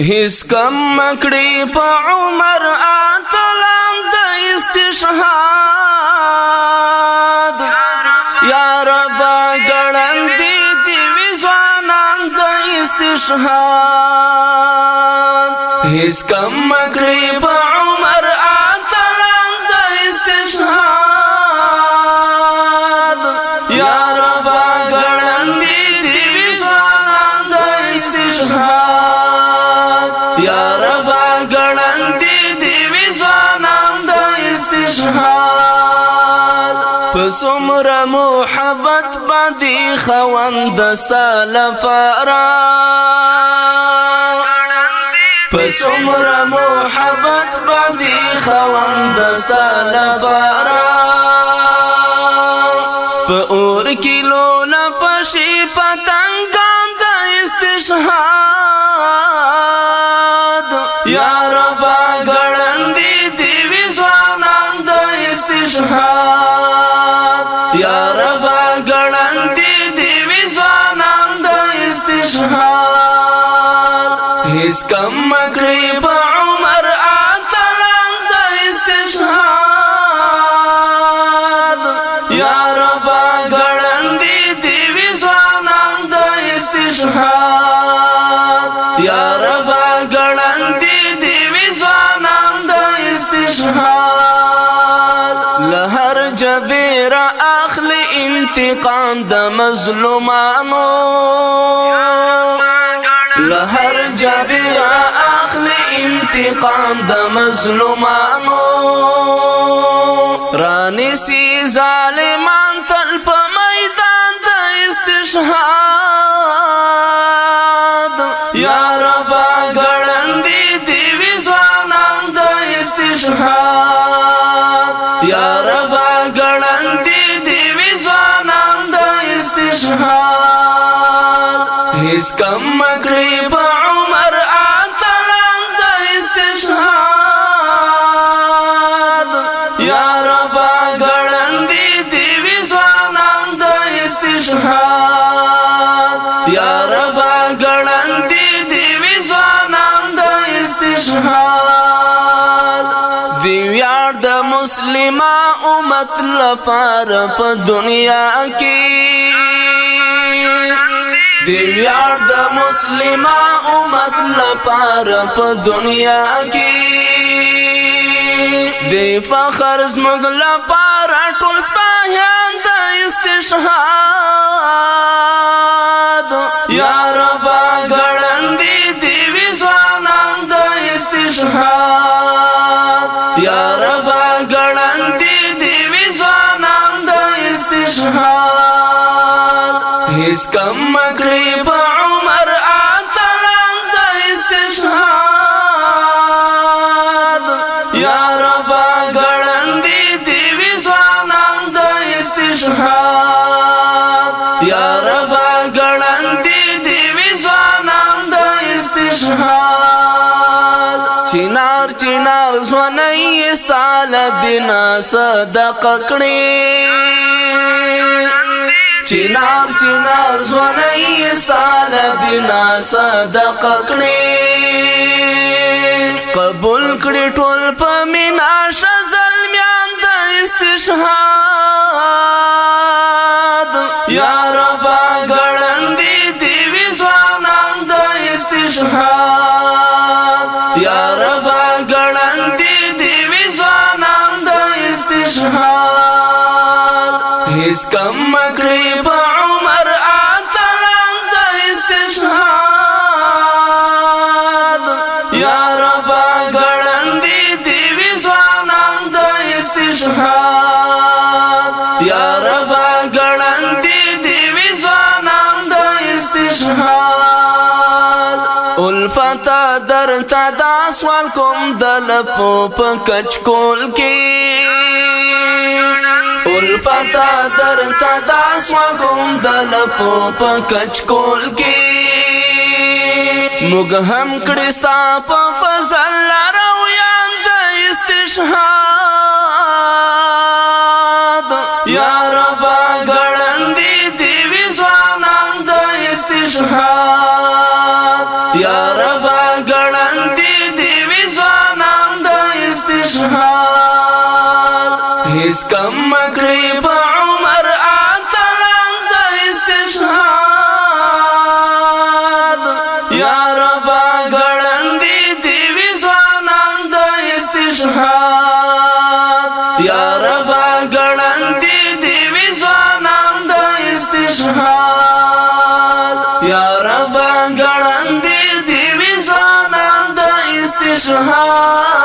هیڅ کم مکړی په عمر اتلان د استشهاد یا رب ګړندې دی وزوانان د استشهاد هیڅ کم مکړی په عمر اتلان د استشهاد یا رب ګړندې دی وزوانان د استشهاد یا رب ګړندې دی وزوانان د استشهاد پسومره محبت باندې خوند ستا لپاره پسومره محبت باندې خوند ستا لپاره په اور کې لولا پشي پتنګان د استشهاد یا رب ګړندې دی وزوانان د استشهاد یا رب ګړندې دی وزوانان د استشهاد هیڅ کم مکړی په عمر اتلان د استشهاد یا رب ګړندې دی وزوانان د استشهاد یا رب ګړندې دی وزوانان د استشهاد لهر جبیر اخلی انتقام د مظلومانو لهر جبیر اخلی انتقام د مظلومانو رانسی ظالمان تل په میدان د استشهاد یا رب ګړندې دی وزوانان د استشهاد یا رب ګړندې دی وزوانان د استشهاد هیڅ کم مکړی په عمر اتلان د استشهاد یا رب ګړندې دی وزوانان د استشهاد یا رب ګړندې دی وزوانان د استشهاد دی ویاړ د مسلمه امت لپاره په دنیا کې دی ویاړ د مسلمه امت لپاره په دنیا کې دی فخر زموږ لپاره ټول سپاهیان د استشهاد یا رب ګړندې دی وزوانان د استشهاد یا رب ګړندې دی وزوانان د استشهاد هیڅ کم مکړی په عمر اتلان د استشهاد یا رب ګړندې دی وزوانان د استشهاد یا رب ګړندې دی وزوانان د استشهاد چنار چنار ځواني ستاله دینا صدقه کړې چنار چنار ځواني ستاله دینا صدقه کړې قبول کړې ټول په مینا شزلمیان د استشهاد یا رب ګړندې دی وزوانان د استشهاد یا رب ګړندې دی وزوانان د استشهاد هیڅ کم مکړی په عمر اتلان د استشهاد یا رب ګړندې دی وزوانان د استشهاد یا رب ګړندې دی وزوانان د استشهاد الفت درته دا سوال کوم د لپو په کچکول کې الفت درته دا سوال کوم د لپو په کچکول کې موږ هم کړي ستا په فضل رویان د استشهاد یا رب ګړندې دی وزوانان د استشهاد یا رب ګړندې اس کم مکړي په عمر اتلان د استشهاد یا رب ګړندې دی وی ځوانان د استشهاد یا رب ګړندې دی وی ځوانان د استشهاد یا رب ګړندې دی وی ځوانان د استشهاد